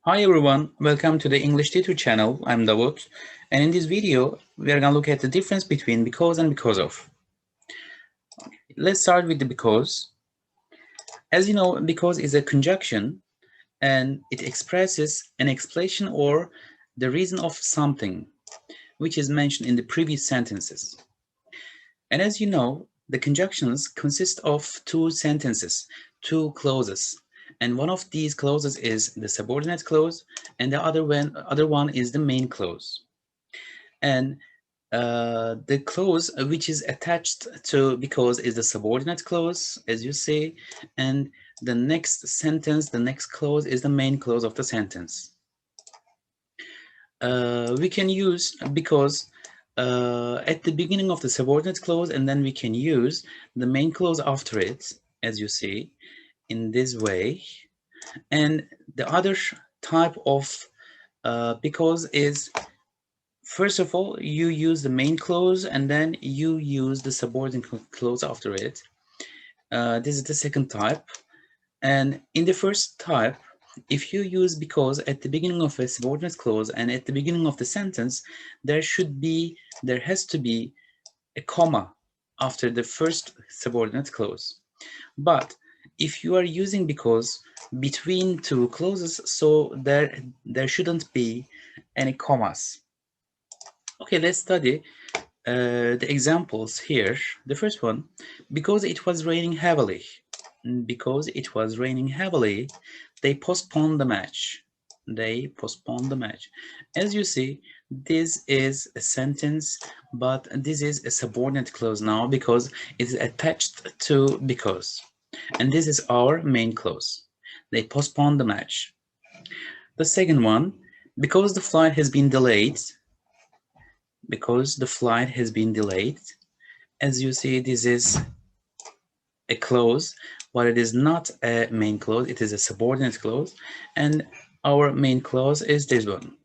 Hi everyone, welcome to the English Tutor channel. I'm Davut, and in this video, we are going to look at the difference between because and because of. Let's start with the because. As you know, because is a conjunction and it expresses an explanation or the reason of something, which is mentioned in the previous sentences. And as you know, the conjunctions consist of two sentences, two clauses. And one of these clauses is the subordinate clause, and the other one is the main clause. And the clause which is attached to because is the subordinate clause, as you see, and the next sentence, the next clause is the main clause of the sentence. We can use because at the beginning of the subordinate clause, and then we can use the main clause after it, as you see, in this way. And the other type of because is, first of all, you use the main clause and then you use the subordinate clause after it. This is the second type. And in the first type, if you use because at the beginning of a subordinate clause and at the beginning of the sentence, there has to be a comma after the first subordinate clause. But if you are using because between two clauses, so there shouldn't be any commas. Okay, let's study the examples here. The first one, because it was raining heavily. Because it was raining heavily, they postponed the match. They postponed the match. As you see, this is a sentence, but this is a subordinate clause now because it is attached to because. And this is our main clause. They postponed the match. The second one, because the flight has been delayed. Because the flight has been delayed. As you see, this is a clause, but it is not a main clause, it is a subordinate clause, and our main clause is this one.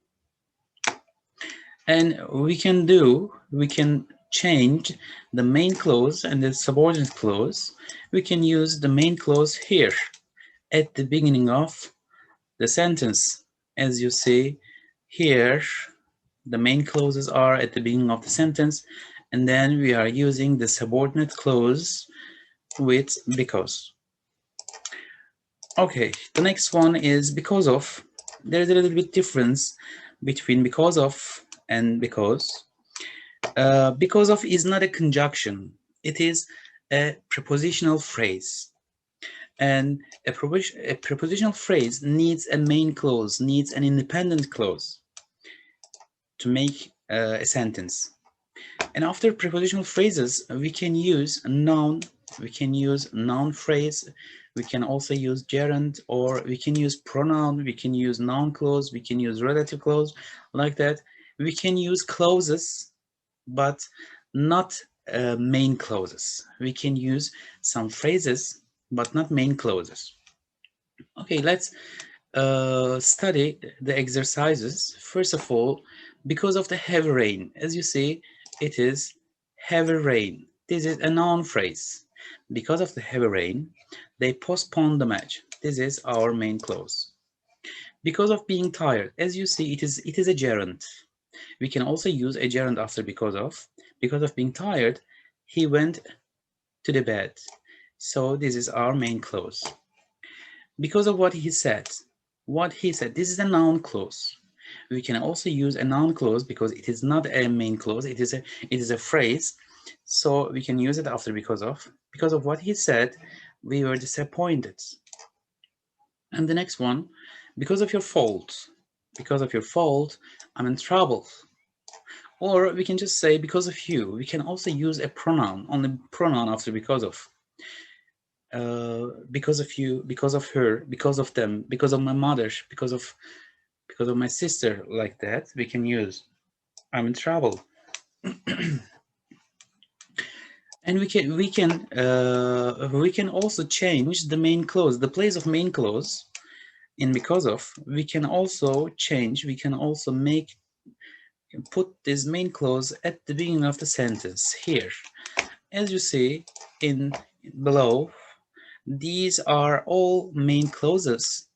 And we can change the main clause and the subordinate clause. We can use the main clause here at the beginning of the sentence. As you see here, the main clauses are at the beginning of the sentence, and then we are using the subordinate clause with because. Okay, the next one is because of. There's a little bit difference between because of and because. Because of is not a conjunction. It is a prepositional phrase. And a prepositional phrase needs a main clause, needs an independent clause to make a sentence. And after prepositional phrases, we can use a noun, we can use noun phrase, we can also use gerund, or we can use pronoun, we can use noun clause, we can use relative clause, like that. We can use clauses, but not main clauses. We can use some phrases, but not main clauses. Okay, let's study the exercises. First of all, because of the heavy rain, as you see, it is heavy rain. This is a noun phrase. Because of the heavy rain, they postponed the match. This is our main clause. Because of being tired, as you see, it is a gerund. We can also use a gerund after because of. Because of being tired, he went to the bed. So this is our main clause. Because of what he said, this is a noun clause. We can also use a noun clause because it is not a main clause, it is a phrase, so we can use it after because of what he said, we were disappointed. And the next one, because of your fault, I'm in trouble. Or we can just say because of you. We can also use a pronoun, only pronoun after because of. Because of you, because of her, because of them, because of my mother, because of my sister, like that, we can use I'm in trouble. And we can also change the main clause, the place of main clause in because of. We can also put this main clause at the beginning of the sentence here. As you see in below, these are all main clauses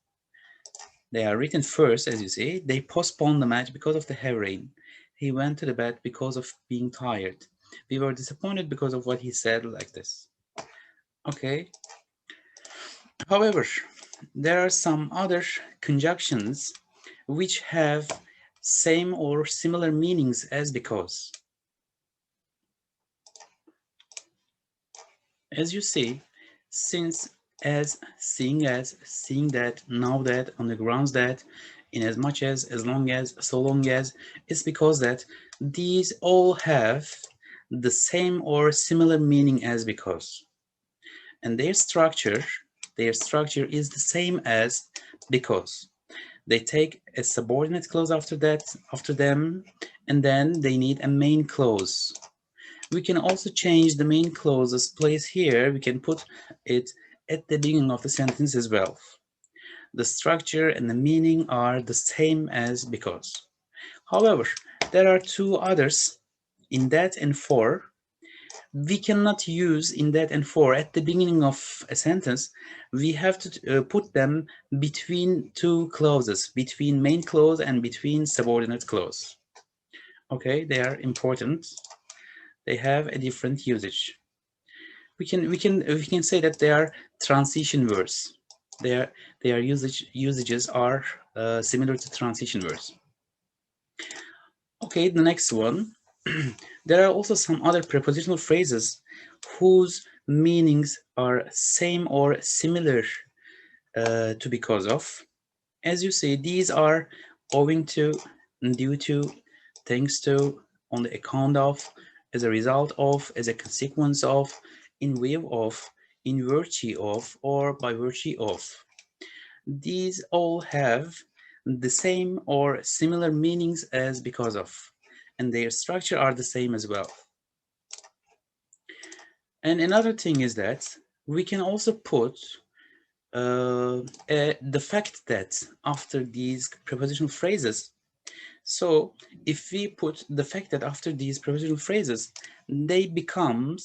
They are written first, as you see. They postponed the match because of the heavy rain. He went to the bed because of being tired. We were disappointed because of what he said, like this. Okay. However, there are some other conjunctions which have same or similar meanings as because. As you see, since, as, seeing as, seeing that, now that, on the grounds that, in as much as long as, so long as, it's because that these all have the same or similar meaning as because. And their structure is the same as because. They take a subordinate clause after them, and then they need a main clause. We can also change the main clause's place here. We can put it at the beginning of the sentence as well. The structure and the meaning are the same as because. However, there are two others, in that and for. We cannot use in that and for at the beginning of a sentence. We have to put them between two clauses, between main clause and between subordinate clause. Okay, they are important. They have a different usage. We can say that they are transition verbs. Their usages are similar to transition verbs. Okay, the next one. There are also some other prepositional phrases whose meanings are same or similar to because of. As you see, these are owing to, due to, thanks to, on the account of, as a result of, as a consequence of, in view of, in virtue of, or by virtue of. These all have the same or similar meanings as because of, and their structure are the same as well. And another thing is that we can also put the fact that after these prepositional phrases. So if we put the fact that after these prepositional phrases, they become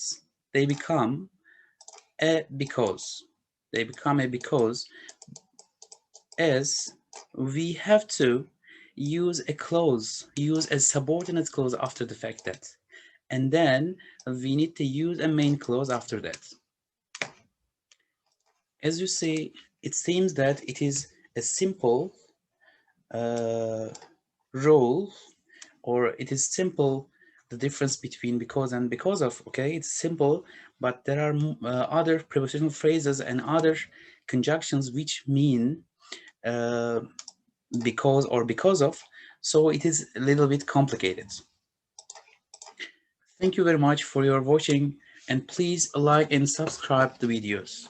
a because. They become a because, as we have to use a clause, use a subordinate clause after the fact that, and then we need to use a main clause after that. As you see, it seems that it is a simple rule, or it is simple, the difference between because and because of. Okay, it's simple, but there are other prepositional phrases and other conjunctions which mean because or because of, so it is a little bit complicated. Thank you very much for your watching, and please like and subscribe the videos.